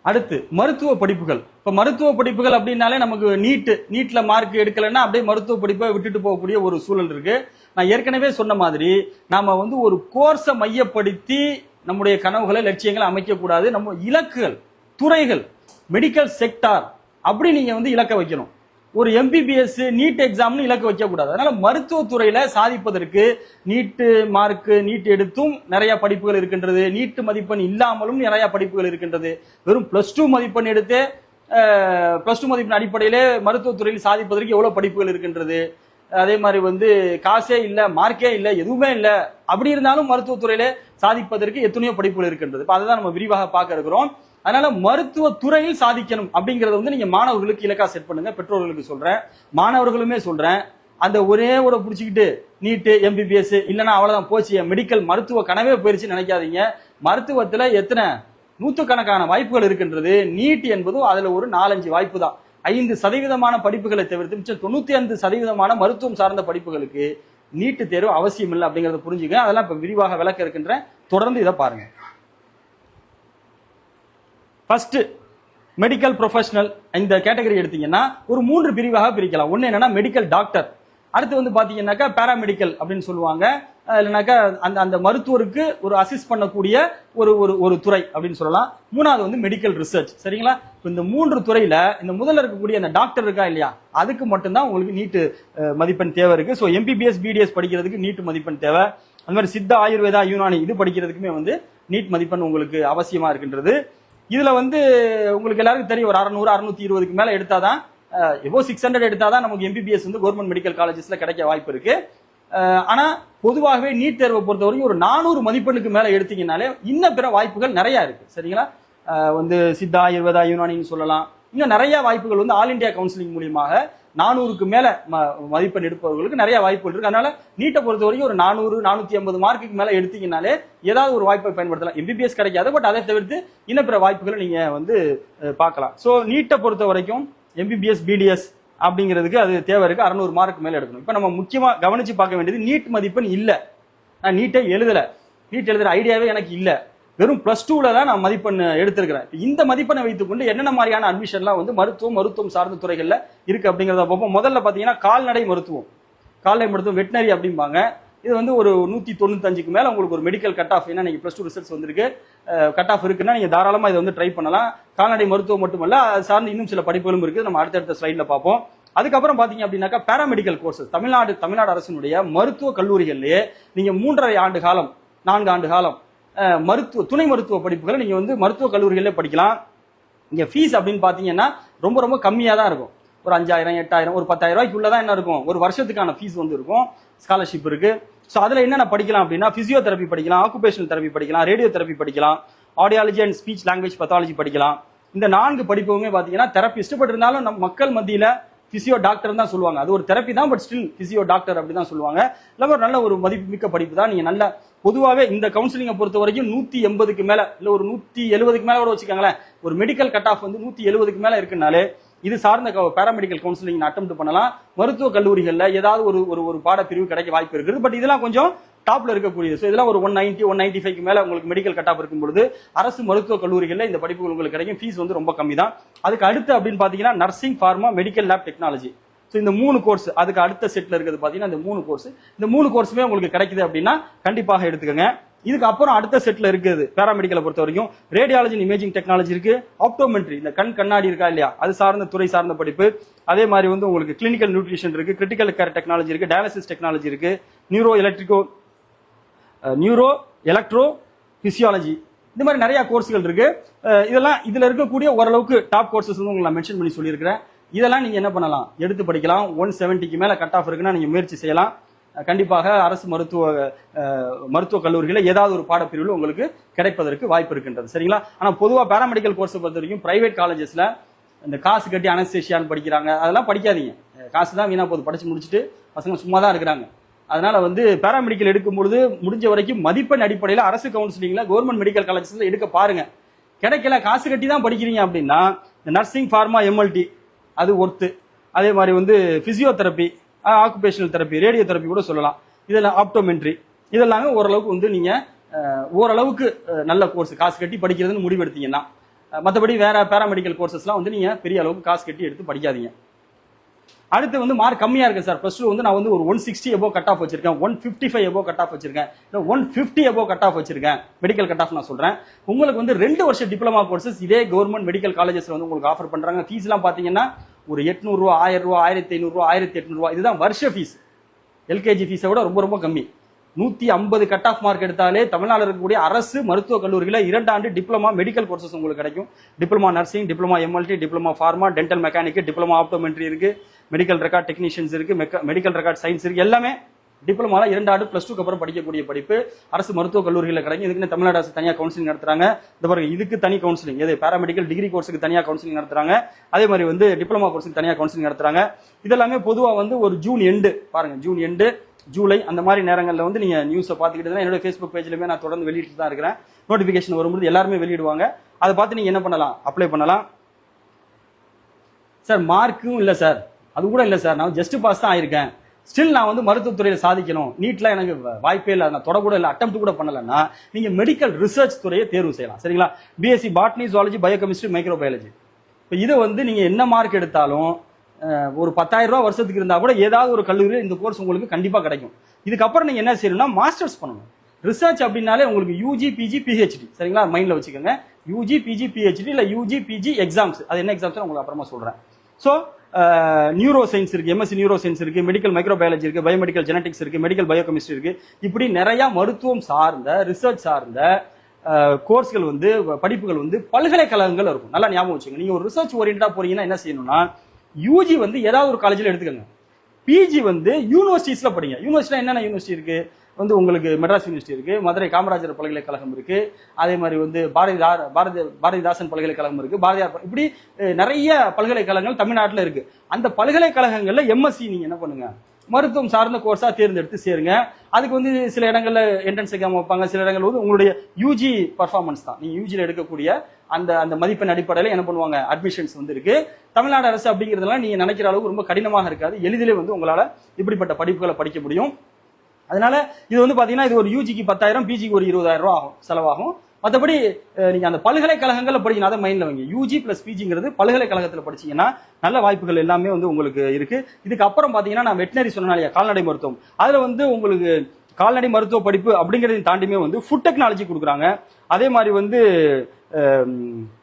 அடுத்து மருத்துவ படிப்புகள். இப்ப மருத்துவ படிப்புகள் அப்படின்னாலே நமக்கு நீட்ல மார்க் எடுக்கலைன்னா அப்படியே மருத்துவ படிப்பை விட்டுட்டு போகக்கூடிய ஒரு சூழல் இருக்கு. நான் ஏற்கனவே சொன்ன மாதிரி நாம வந்து ஒரு கோர்ஸை மையப்படுத்தி நம்முடைய கனவுகளை லட்சியங்களை அமைக்க கூடாது. நம்ம இலக்குகள், துறைகள், மெடிக்கல் செக்டார் அப்படி நீங்க வந்து இலக்க வைக்கணும். ஒரு எம்பிபிஎஸ் நீட் எக்ஸாம்னு இலக்கு வைக்க கூடாது. அதனால மருத்துவத்துறையில சாதிப்பதற்கு நீட் எடுத்தும் நிறைய படிப்புகள் இருக்கின்றது, நீட் மதிப்பெண் இல்லாமலும் நிறைய படிப்புகள் இருக்கின்றது. வெறும் +2 மதிப்பெண் எடுத்து +2 மதிப்பெண் அடிப்படையிலே மருத்துவத்துறையில் சாதிப்பதற்கு எவ்வளவு படிப்புகள் இருக்கின்றது. அதே மாதிரி வந்து காசே இல்ல, மார்க்கே இல்ல, எதுவுமே இல்ல, அப்படி இருந்தாலும் மருத்துவத்துறையில சாதிப்பதற்கு எத்தனையோ படிப்புகள் இருக்கின்றது. அதுதான் நம்ம விரிவாக பார்க்க இருக்கிறோம். அதனால மருத்துவ துறையில் சாதிக்கணும் அப்படிங்கறத வந்து நீங்க மாணவர்களுக்கு இலக்கா செட் பண்ணுங்க. பெற்றோர்களுக்கு சொல்றேன், மாணவர்களுமே சொல்றேன். அந்த ஒரே ஒரு பிடிச்சிக்கிட்டு நீட் எம்பிபிஎஸ் இல்லைன்னா அவ்வளவுதான் போச்சு, மெடிக்கல் மருத்துவ கனவே போயிருச்சுன்னு நினைக்காதீங்க. மருத்துவத்துல எத்தனை நூற்றுக்கணக்கான வாய்ப்புகள் இருக்கின்றது. நீட் என்பதும் அதுல ஒரு 4-5 வாய்ப்பு தான். 5% படிப்புகளை தவிர்த்து மிச்சம் 95% மருத்துவம் சார்ந்த படிப்புகளுக்கு நீட் தேர்வு அவசியம் இல்லை அப்படிங்கறத புரிஞ்சுங்க. அதெல்லாம் இப்ப விரிவாக விளக்க இருக்கின்றேன். தொடர்ந்து இதை பாருங்க. ஃபர்ஸ்ட் மெடிக்கல் ப்ரொஃபஷனல் இந்த கேட்டகரி எடுத்தீங்கன்னா ஒரு 3 பிரிவாக பிரிக்கலாம். ஒன்னு என்னன்னா மெடிக்கல் டாக்டர், அடுத்து வந்து பாத்தீங்கன்னாக்கா பேராமெடிக்கல் அப்படின்னு சொல்லுவாங்க, இல்லைனாக்கா அந்த மருத்துவருக்கு ஒரு அசிஸ்ட் பண்ணக்கூடிய ஒரு துறை அப்படின்னு சொல்லலாம். மூணாவது வந்து மெடிக்கல் ரிசர்ச். சரிங்களா? இந்த 3 துறையில இந்த முதல்ல இருக்கக்கூடிய அந்த டாக்டர் இருக்கா இல்லையா, அதுக்கு மட்டும்தான் உங்களுக்கு நீட் மதிப்பெண் தேவை இருக்கு. ஸோ எம்பிபிஎஸ் பிடிஎஸ் படிக்கிறதுக்கு நீட் மதிப்பெண் தேவை. அந்த மாதிரி சித்தா, ஆயுர்வேதா, யூனானி இது படிக்கிறதுக்குமே வந்து நீட் மதிப்பெண் உங்களுக்கு அவசியமா இருக்கின்றது. இதுல வந்து உங்களுக்கு எல்லாருக்கும் தெரியும், ஒரு 600 620க்கு மேல எடுத்தாதான், எபோ 600 எடுத்தாதான் நமக்கு எம்பிபிஎஸ் வந்து கவர்மெண்ட் மெடிக்கல் காலேஜஸ்ல கிடைக்க வாய்ப்பு இருக்கு. ஆனா பொதுவாகவே நீட் தேர்வை பொறுத்த வரைக்கும் ஒரு 400 மதிப்பெண்ணுக்கு மேல எடுத்தீங்கன்னாலே இன்னும் பிற வாய்ப்புகள் நிறைய இருக்கு. சரிங்களா? வந்து சித்தா, ஆயுர்வேதா, யூனானின்னு சொல்லலாம். இன்னும் நிறைய வாய்ப்புகள் வந்து ஆல் இண்டியா கவுன்சிலிங் மூலியமாக 400க்கு மேல மதிப்பெண் எடுப்பவர்களுக்கு நிறைய வாய்ப்புகள் இருக்கு. அதனால நீட்டை பொறுத்த வரைக்கும் ஒரு 400 450 மார்க்குக்கு மேல எடுத்தீங்கன்னாலே ஏதாவது ஒரு வாய்ப்பை பயன்படுத்தலாம். எம்பிபிஎஸ் கிடைக்காது, பட் அதை தவிர்த்து இன்னும் பிற வாய்ப்புகளை நீங்க வந்து பார்க்கலாம். ஸோ நீட்டை பொறுத்த வரைக்கும் எம்பிபிஎஸ் பிடிஎஸ் அப்படிங்கிறதுக்கு அது தேவை இருக்கு. 600 மார்க்கு மேல எடுக்கணும். இப்ப நம்ம முக்கியமா கவனிச்சு பார்க்க வேண்டியது, நீட் மதிப்பெண் இல்ல, நான் நீட்டை எழுதல, நீட் எழுதுற ஐடியாவே எனக்கு இல்ல, வெறும் +2ல தான் நான் மதிப்பெண் எடுத்திருக்கிறேன். இந்த மதிப்பெண்ணை வைத்துக்கொண்டு என்னென்ன மாதிரியான அட்மிஷன்லாம் வந்து மருத்துவம் சார்ந்த துறைகள்ல இருக்கு அப்படிங்கறத பார்ப்போம். முதல்ல பாத்தீங்கன்னா கால்நடை மருத்துவம் வெட்டினரி அப்படிம்பாங்க. இது வந்து ஒரு 195க்கு மேல உங்களுக்கு ஒரு மெடிக்கல் கட் ஆஃப், ஏன்னா நீங்க +2 ரிசல்ட்ஸ் வந்திருக்கு, கட் ஆஃப் இருக்குன்னா நீங்க தாராளமா இதை வந்து ட்ரை பண்ணலாம். கால்நடை மருத்துவம் மட்டுமல்ல, அது சார்ந்து இன்னும் சில படிப்புகளும் இருக்கு, நம்ம அடுத்தடுத்த ஸ்லைட்ல பார்ப்போம். அதுக்கப்புறம் பாத்தீங்க அப்படின்னாக்கா பேராமெடிக்கல் கோர்சஸ், தமிழ்நாடு அரசினுடைய மருத்துவ கல்லூரிகள்லயே நீங்க 3.5 ஆண்டு காலம் 4 ஆண்டு காலம் துணை மருத்துவ படிப்புகளை நீங்க வந்து மருத்துவ கல்லூரிகளே படிக்கலாம். இங்க ஃபீஸ் அப்படின்னு பாத்தீங்கன்னா ரொம்ப ரொம்ப கம்மியா தான் இருக்கும். ஒரு 5000 8000 ஒரு 10,000 ரூபாய்க்குள்ளதான் என்ன இருக்கும், ஒரு வருஷத்துக்கான ஃபீஸ் வந்து இருக்கும். ஸ்காலர்ஷிப் இருக்கு. ஸோ அதுல என்னென்ன படிக்கலாம் அப்படின்னா, பிசியோதெரபி படிக்கலாம், ஆக்குபேஷனல் தெரப்பி படிக்கலாம், ரேடியோ தெரப்பி படிக்கலாம், audiology and speech language pathology படிக்கலாம். இந்த 4 படிப்புமே பாத்தீங்கன்னா தெரப்பிஸ்ட், பட் இருந்தாலும் நம்ம மக்கள் மத்தியில பிசியோ டாக்டர் தான் சொல்லுவாங்க. அது ஒரு தெரப்பி தான், பட் ஸ்டில் பிசியோ டாக்டர் அப்படிதான் சொல்லுவாங்க. இல்ல நல்ல ஒரு மதிப்பு மிக்க படிப்பு தான். நீங்க நல்ல பொதுவாகவே இந்த கவுன்சிலிங்கை பொறுத்த வரைக்கும் 180க்கு மேல, இல்ல ஒரு 170க்கு மேல கூட வச்சுக்காங்களேன், ஒரு மெடிக்கல் கட் ஆஃப் வந்து 170க்கு மேல இருக்குனாலே இது சார்ந்த பேராமெடிக்கல் கவுன்சிலிங் அட்டெம்ப்ட் பண்ணலாம். மருத்துவ கல்லூரிகள்ல ஏதாவது ஒரு பாடப்பிரிவு கிடைக்க வாய்ப்பு இருக்குது. பட் இதெல்லாம் கொஞ்சம் டாப்ல இருக்கக்கூடியது. ஸோ இதெல்லாம் ஒரு 190 195க்கு மேல உங்களுக்கு மெடிக்கல் கட் ஆஃப் இருக்கும் பொழுது அரசு மருத்துவ கல்லூரிகள்ல இந்த படிப்புகள் உங்களுக்கு கிடைக்கும். ஃபீஸ் வந்து ரொம்ப கம்மி தான். அதுக்கு அடுத்து அப்படின்னு பாத்தீங்கன்னா nursing, pharma, medical lab technology. So இந்த 3 கோர்ஸ், அதுக்கு அடுத்த செட்ல இருக்கிறது பாத்தீங்கன்னா இந்த 3 கோர்ஸ். இந்த 3 கோர்ஸுமே உங்களுக்கு கிடைக்குது அப்படின்னா கண்டிப்பாக எடுத்துக்கோங்க. இதுக்கு அப்புறம் அடுத்த செட்ல இருக்குது பேராமெடிக்கலை பொறுத்த வரைக்கும் ரேடியாலஜி இமேஜிங் டெக்னாலஜி இருக்கு, ஆப்டோமெட்ரி இந்த கண்ணாடி இருக்கா இல்லையா, அது சார்ந்த துறை சார்ந்த படிப்பு. அதே மாதிரி வந்து உங்களுக்கு கிளினிக்கல் நியூட்ரிஷன் இருக்கு, கிரிட்டிக்கல் கேர் டெக்னாலஜி இருக்கு, டயாலிசிஸ் டெக்னாலஜி இருக்கு, நியூரோ எலக்ட்ரோ பிசியாலஜி, இந்த மாதிரி நிறைய கோர்ஸ்கள் இருக்கு. இதெல்லாம் இதுல இருக்கக்கூடிய ஓரளவுக்கு டாப் கோர்சஸ் வந்து உங்களுக்கு நான் மென்ஷன் பண்ணி சொல்லியிருக்கிறேன். இதெல்லாம் நீங்க என்ன பண்ணலாம், எடுத்து படிக்கலாம். 170க்கு மேல கட் ஆஃப் இருக்குன்னா நீங்க முயற்சி செய்யலாம். கண்டிப்பாக அரசு மருத்துவ கல்லூரிகளில் ஏதாவது ஒரு பாடப்பிரிவில் உங்களுக்கு கிடைப்பதற்கு வாய்ப்பு இருக்கின்றது. சரிங்களா? ஆனா பொதுவா பேராமெடிக்கல் கோர்ஸ் பொறுத்த வரைக்கும் பிரைவேட் காலேஜஸ்ல இந்த காசு கட்டி அனஸ்தேஷியான்னு படிக்கிறாங்க, அதெல்லாம் படிக்காதீங்க. காசு தான் வீணா போது, படிச்சு முடிச்சுட்டு பசங்க சும்மா தான் இருக்கிறாங்க. அதனால வந்து பேராமெடிக்கல் எடுக்கும் பொழுது முடிஞ்ச வரைக்கும் மதிப்பெண் அடிப்படையில் அரசு கவுன்சிலிங்ல கவர்மெண்ட் மெடிக்கல் காலேஜஸ்ல எடுக்க பாருங்க. கிடைக்கல, காசு கட்டி தான் படிக்கிறீங்க அப்படின்னா இந்த நர்சிங், ஃபார்மா, எம்எல்டி அது ஒர்த்து. அதே மாதிரி வந்து physiotherapy, occupational therapy, radio therapy கூட சொல்லலாம். இதெல்லாம் ஆப்டோமெட்ரி, இதெல்லாமே ஓரளவுக்கு வந்து நீங்க ஓரளவுக்கு நல்ல கோர்ஸ் காசு கட்டி படிக்கிறதுன்னு முடிவெடுத்தீங்கன்னா. மற்றபடி வேற பேராமெடிக்கல் கோர்சஸ்லாம் வந்து நீங்க பெரிய அளவுக்கு காசு கட்டி எடுத்து படிக்காதீங்க. அடுத்து வந்து மார்க் கம்மியா இருக்கு சார், +2 வந்து நான் வந்து ஒரு 160 above கட் ஆஃப் வச்சிருக்கேன், 155 above கட் ஆஃப் வச்சிருக்கேன், இல்ல 150 above கட் ஆஃப் வச்சிருக்கேன், மெடிக்கல் கட் ஆஃப் நான் சொல்றேன். உங்களுக்கு வந்து 2 வருஷ டிப்ளமா கோர்சஸ் இதே கவர்மெண்ட் மெடிக்கல் காலேஜஸ்ல வந்து உங்களுக்கு ஆஃபர் பண்றாங்க. ஃபீஸ் எல்லாம் பாத்தீங்கன்னா ஒரு 800 ரூபா, 1000 ரூபா, 1500 ரூபா, 1800 ரூபா, இதுதான் வருஷ ஃபீஸ். எல்கேஜி ஃபீஸை விட ரொம்ப ரொம்ப கம்மி. 150 கட் ஆஃப் மார்க் எடுத்தாலே தமிழ்நாட்டில் இருக்கக்கூடிய அரசு மருத்துவக் கல்லூரியில் 2 ஆண்டு டிப்ளமா மெடிக்கல் கோர்சஸ் உங்களுக்கு கிடைக்கும். Diploma nursing, diploma MLD, diploma pharma, dental mechanic, diploma optometry இருக்கு, மெடிக்கல் ரெக்கார்ட் டெக்னீஷியன்ஸ் இருக்கு, மெடிக்கல் ரெக்கார்ட் சயின்ஸ் இருக்கு. எல்லாமே டிப்ளமால 2 ஆண்டு +2க்கு அப்புறம் படிக்கக்கூடிய படிப்பு அரசு மருத்துவக் கல்லூரியில் கிடைக்கும். இதுக்கு தமிழ்நாடு அரசு தனியாக கவுன்சிலிங் நடத்துறாங்க. இந்த பாருங்க, இதுக்கு தனி கவுன்சிலிங், இது பேராமெடிக்கல் டிகிரி கோர்ஸுக்கு தனியாக கவுன்சிலிங் நடத்துறாங்க. அதே மாதிரி வந்து டிப்ளமா கோர்ஸுக்கு தனியாக கவுன்சிலிங் நடத்துறாங்க. இதெல்லாமே பொதுவாக வந்து ஒரு ஜூன் எண்டு, பாருங்க ஜூன் எண்டு, ஜூலை அந்த மாதிரி நேரங்களில் வந்து நீங்க நியூஸை பார்த்துக்கிட்டு என்னோட ஃபேஸ்புக் பேஜ்லயுமே நான் தொடர்ந்து வெளியிட்டு தான் இருக்கிறேன். நோட்டிபிகேஷன் வரும்போது எல்லாருமே வெளியிடுவாங்க. அதை பார்த்து நீங்க என்ன பண்ணலாம், அப்ளை பண்ணலாம். சார் மார்க்கும் இல்லை சார், அது கூட இல்லை சார், நான் ஜஸ்ட் பாஸ் தான் ஆயிருக்கேன், ஸ்டில் நான் வந்து மருத்துவத்துறையில் சாதிக்கணும், நீட்ல எனக்கு வாய்ப்பே இல்லை, நான் தொடக்கூட இல்லை, அட்டெம்ப்ட் கூட பண்ணலன்னா நீங்க மெடிக்கல் ரிசர்ச் துறையை தேர்வு செய்யலாம். சரிங்களா? BSc botany, zoology, biochemistry, microbiology. இப்போ இதை வந்து நீங்க என்ன மார்க் எடுத்தாலும் ஒரு 10,000 ரூபாய் வருஷத்துக்கு இருந்தா கூட ஏதாவது ஒரு கல்லூரியில் இந்த கோர்ஸ் உங்களுக்கு கண்டிப்பா கிடைக்கும். இதுக்கப்புறம் நீங்க என்ன செய்யணும்னா மாஸ்டர்ஸ் பண்ணணும். ரிசர்ச் அப்படின்னாலே உங்களுக்கு யூஜி, பிஜி, பிஹெச்டி. சரிங்களா? மைண்ட்ல வச்சுக்கோங்க. யூஜி, பிஜி, பிஹெச்டி, இல்ல யூஜி, பிஜி எக்ஸாம்ஸ். அது என்ன எக்ஸாம்ஸ் உங்களுக்கு அப்புறமா சொல்றேன். ஸோ நியூரோ சயின்ஸ் இருக்கு, எம்எஸ்சி நியூரோ சயின்ஸ் இருக்கு, மெடிக்கல் மைக்ரோபயாலஜி இருக்கு, பயோமெடிக்கல் ஜெனடிக்ஸ் இருக்கு, மெடிக்கல் பயோகெமிஸ்ட்ரி இருக்கு. இப்படி நிறைய மருத்துவம் சார்ந்த ரிசர்ச் சார்ந்த கோர்ஸ்கள் வந்து படிப்புகள் வந்து பல்கலைக்கழகங்கள் இருக்கும். நல்லா ஞாபகம் வச்சுங்க. நீங்க ஒரு ரிசர்ச் ஓரியன்டா போறீங்கன்னா என்ன செய்யணும்னா யூஜி வந்து ஏதாவது ஒரு காலேஜில் எடுத்துக்கோங்க, பிஜி வந்து யூனிவர்சிட்டிஸ்ல படிங்க. யூனிவர்சிட்டி என்னென்ன யூனிவர்சிட்டி இருக்கு வந்து உங்களுக்கு மெட்ராஸ் யூனிவர்சிட்டி இருக்கு, மதுரை காமராஜர் பல்கலைக்கழகம் இருக்கு, அதே மாதிரி வந்து பாரதிதாசன் பல்கலைக்கழகம் இருக்கு, பாரதியார், இப்படி நிறைய பல்கலைக்கழகங்கள் தமிழ்நாட்டில் இருக்கு. அந்த பல்கலைக்கழகங்கள்ல எம்எஸ்சி நீங்க என்ன பண்ணுங்க, மருத்துவம் சார்ந்த கோர்ஸா தேர்ந்தெடுத்து சேருங்க. அதுக்கு வந்து சில இடங்கள்ல என்ட்ரன்ஸ் எக்ஸாம் வைப்பாங்க, சில இடங்கள் வந்து உங்களுடைய யூஜி பர்ஃபார்மன்ஸ் தான், நீங்க யூஜியில் எடுக்கக்கூடிய அந்த மதிப்பெண் அடிப்படையில் என்ன பண்ணுவாங்க, அட்மிஷன்ஸ் வந்து இருக்கு. தமிழ்நாடு அரசு அப்படிங்கிறதுலாம் நீங்க நினைக்கிற அளவுக்கு ரொம்ப கடினமாக இருக்காது, எளிதிலே வந்து உங்களால இப்படிப்பட்ட படிப்புகளை படிக்க முடியும். அதனால இது வந்து பாத்தீங்கன்னா இது ஒரு யூஜிக்கு 10,000, பிஜிக்கு ஒரு 20,000 ரூபாய் ஆகும், செலவாகும். மற்றபடி நீங்க அந்த பல்கலைக்கழகங்கள்ல படிக்கணும், அதை மைண்ட்ல வைங்க. யூஜி பிளஸ் பிஜிங்கிறது பல்கலைக்கழகத்தில் படிச்சீங்கன்னா நல்ல வாய்ப்புகள் எல்லாமே வந்து உங்களுக்கு இருக்கு. இதுக்கு அப்புறம் பாத்தீங்கன்னா நான் வெட்டினரி சொன்னாலே கால்நடை மருத்துவம், அதுல வந்து உங்களுக்கு கால்நடை மருத்துவ படிப்பு அப்படிங்கறதையும் தாண்டியுமே வந்து ஃபுட் டெக்னாலஜி கொடுக்குறாங்க. அதே மாதிரி வந்து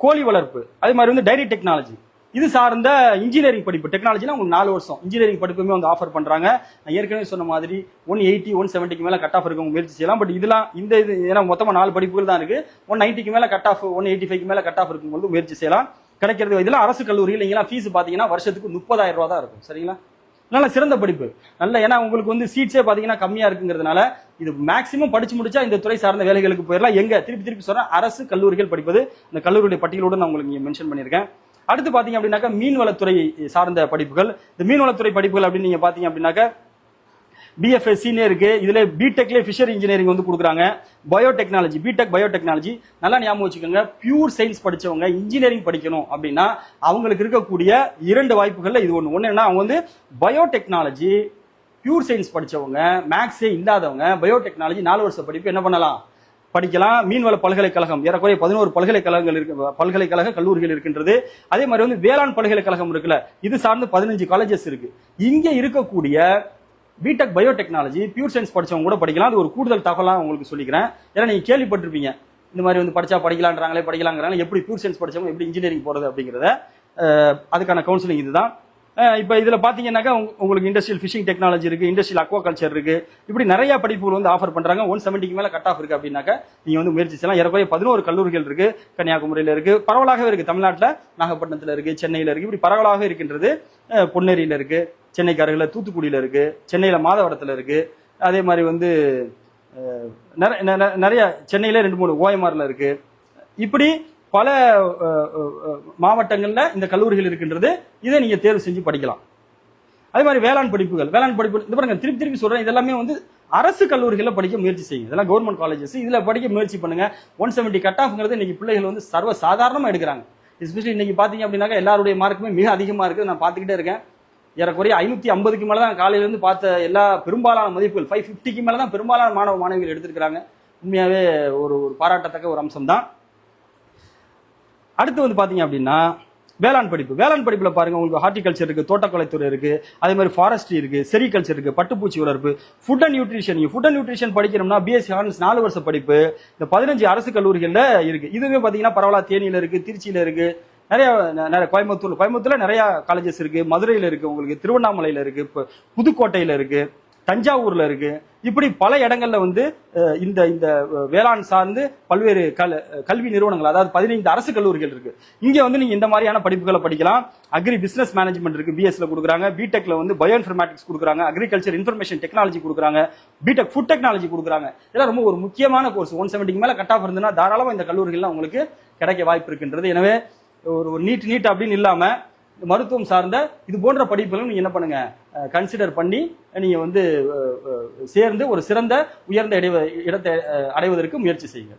கோழி வளர்ப்பு, அதே மாதிரி வந்து டைரி டெக்னாலஜி, இது சார்ந்த இன்ஜினியரிங் படிப்பு. டெக்னாலஜினா உங்களுக்கு 4 வருஷம் இன்ஜினியரிங் படிப்புமே வந்து ஆஃபர் பண்றாங்க. நான் ஏற்கனவே சொன்ன மாதிரி 180, 170க்கு மேல கட் ஆஃப் இருக்கவங்க முயற்சி செய்யலாம். பட் இதெல்லாம் இது ஏன்னா மொத்தமா 4 படிப்புகள் தான் இருக்கு. 190க்கு மேல கட் ஆஃப், 185க்கு மேல கட் ஆஃப் இருக்கும்போது முயற்சி செய்யலாம். கிடைக்கிறது இதெல்லாம் அரசு கல்லூரியில் நீங்க ஃபீஸ் பாத்தீங்கன்னா வருஷத்துக்கு 30,000 ரூபாய் தான் இருக்கும். சரிங்களா? நல்ல சிறந்த படிப்பு, நல்ல, ஏன்னா உங்களுக்கு வந்து சீட்ஸே பாத்தீங்கன்னா கம்மியா இருக்குங்கிறதுனால இது மேக்சிமம் படிச்சு முடிச்சா இந்த துறை சார்ந்த வேலைகளுக்கு போயிடலாம். எங்க திருப்பி சொல்றேன், அரசு கல்லூரிகள் படிப்பது. இந்த கல்லூரியுடைய பட்டியலோடு நான் உங்களுக்கு மென்ஷன் பண்ணியிருக்கேன். அடுத்து பாத்தீங்க அப்படின்னாக்கா மீன்வளத்துறை சார்ந்த படிப்புகள். இந்த மீன்வளத்துறை படிப்புகள் அப்படின்னு நீங்க பாத்தீங்க அப்படின்னாக்கா பிஎஃப்எஸ்சின்னு இருக்கு. இதுல பிடெக்ல ஃபிஷர் இன்ஜினியரிங் வந்து கொடுக்குறாங்க. Biotechnology, B Tech biotechnology. நல்லா ஞாபகம் வச்சுக்கோங்க, பியூர் சயின்ஸ் படிச்சவங்க இன்ஜினியரிங் படிக்கணும் அப்படின்னா அவங்களுக்கு இருக்கக்கூடிய 2 வாய்ப்புகள்ல இது ஒண்ணு என்ன, அவங்க வந்து பயோடெக்னாலஜி பியூர் சயின்ஸ் படிச்சவங்க, மேக்ஸே இல்லாதவங்க பயோடெக்னாலஜி 4 வருஷ படிப்பு என்ன பண்ணலாம், படிக்கலாம். மீன்வள பல்கலைக்கழகம் ஏறக்குறைய 11 பல்கலைக்கழகங்கள் இருக்கு, பல்கலைக்கழக கல்லூரிகள் இருக்கின்றது. அதே மாதிரி வந்து வேளாண் பல்கலைக்கழகம் இருக்குல்ல, இது சார்ந்து 15 காலேஜஸ் இருக்கு. இங்க இருக்கக்கூடிய பிடெக் பயோடெக்னாலஜி பியூர் சயின்ஸ் படிச்சவங்க கூட படிக்கலாம். அது ஒரு கூடுதல் தகவலா உங்களுக்கு சொல்லிக்கிறேன். ஏன்னா நீங்க கேள்விப்பட்டிருப்பீங்க, இந்த மாதிரி வந்து படிச்சா படிக்கலாங்கிறாங்க, எப்படி பியூர் சயின்ஸ் படிச்சவங்க எப்படி இன்ஜினியரிங் போறது அப்படிங்கறத. அதுக்கான கவுன்சிலிங் இதுதான். இப்ப இதுல பாத்தீங்கன்னாக்கா உங்களுக்கு இண்டஸ்ட்ரியல் ஃபிஷிங் டெக்னாலஜி இருக்கு, இண்டஸ்ட்ரியல் அக்வாகல்ச்சர் இருக்கு, இப்படி நிறைய படிப்புகள் வந்து ஆஃபர் பண்றாங்க. 170க்கு மேல கட் ஆஃப் இருக்கு அப்படின்னாக்கா நீங்க வந்து முயற்சி செய்யலாம். ஏறக்குறைய 11 கல்லூரிகள் இருக்கு, கன்னியாகுமரியில இருக்கு, பரவலாகவே இருக்கு, தமிழ்நாட்டுல நாகப்பட்டினத்துல இருக்கு, சென்னையில இருக்கு, இப்படி பரவலாக இருக்கின்றது. பொன்னேரியில இருக்கு, சென்னைக்கு அருகில தூத்துக்குடியில இருக்கு, சென்னையில மாதவரத்துல இருக்கு, அதே மாதிரி வந்து நிறைய சென்னையில 2-3 ஓஎம்ஆர்ல இருக்கு. இப்படி பல மாவட்டங்கள்ல இந்த கல்லூரிகள் இருக்கின்றது. இதை நீங்க தேர்வு செஞ்சு படிக்கலாம். அதே மாதிரி வேளாண் படிப்பு இந்த பாருங்க, திருப்பி சொல்றேன், இதெல்லாமே வந்து அரசு கல்லூரிகளில் படிக்க முயற்சி செய்யுங்க. இதெல்லாம் கவர்மெண்ட் காலேஜஸ், இதுல படிக்க முயற்சி பண்ணுங்க. 170 கட் ஆஃப்ங்கிறது இன்னைக்கு பிள்ளைகள் வந்து சர்வ சாதாரணமா எடுக்கிறாங்க. எஸ்பெஷலி இன்னைக்கு பாத்தீங்க அப்படின்னாக்கா எல்லாருடைய மார்க்குமே மிக அதிகமா இருக்கு, நான் பாத்துக்கிட்டே இருக்கேன். ஏறக்குறைய 550க்கு மேலதான் காலையில இருந்து பார்த்த எல்லா பெரும்பாலான மதிப்புகள் 550க்கு மேலதான் பெரும்பாலான மாணவிகள் எடுத்திருக்கிறாங்க. உண்மையாவே ஒரு பாராட்டத்தக்க ஒரு அம்சம் தான். அடுத்து வந்து பாத்தீங்க அப்படின்னா வேளாண் படிப்பு. வேளாண் படிப்புல பாருங்க, உங்களுக்கு ஹார்டிகல்ச்சர் இருக்கு, தோட்டக்கலைத்துறை இருக்கு, அதே மாதிரி ஃபாரஸ்ட்ரி இருக்கு, செரிகல்ச்சர் இருக்கு, பட்டுப்பூச்சி வளர்ப்பு, food and nutrition. Food and nutrition படிக்கணும்னா பிஎஸ்சி ஹானர்ஸ் 4 வருஷ படிப்பு இந்த 15 அரசு கல்லூரிகள்ல இருக்கு. இதுவே பாத்தீங்கன்னா பரவலா தேனியில இருக்கு, திருச்சியில இருக்கு, நிறைய கோயம்புத்தூர்ல நிறைய காலேஜஸ் இருக்கு, மதுரையில இருக்கு, உங்களுக்கு திருவண்ணாமலையில இருக்கு, புதுக்கோட்டையில இருக்கு, தஞ்சாவூர்ல இருக்கு. இப்படி பல இடங்கள்ல வந்து இந்த இந்த வேளாண் சார்ந்து பல்வேறு கல்வி நிறுவனங்கள், அதாவது 15 அரசு கல்லூரிகள் இருக்கு. இங்க வந்து நீங்க இந்த மாதிரியான படிப்புகளை படிக்கலாம். அக்ரி பிசினஸ் மேனேஜ்மெண்ட் இருக்கு, பிஎஸ்ல கொடுக்குறாங்க. பிடெக்ல வந்து பயோ இன்ஃபர்மேட்டிக்ஸ் கொடுக்குறாங்க, அக்ரிகல்ச்சர் இன்ஃபர்மேஷன் டெக்னாலஜி கொடுக்குறாங்க, பிடெக் ஃபுட் டெக்னாலஜி கொடுக்குறாங்க. இதெல்லாம் ரொம்ப ஒரு முக்கியமான கோர்ஸ். 170 மேல கட் ஆஃப் இருந்ததுன்னா தாராளமா இந்த கல்லூரிகள்லாம் உங்களுக்கு கிடைக்க வாய்ப்பு இருக்கின்றது. எனவே ஒரு நீட் அப்படின்னு இல்லாம மருத்துவம் சார்ந்த இது போன்ற படிப்புகளும் நீங்க என்ன பண்ணுங்க, கன்சிடர் பண்ணி நீங்க வந்து சேர்ந்து ஒரு சிறந்த உயர்ந்த இடத்தை அடைவதற்கு முயற்சி செய்யுங்க.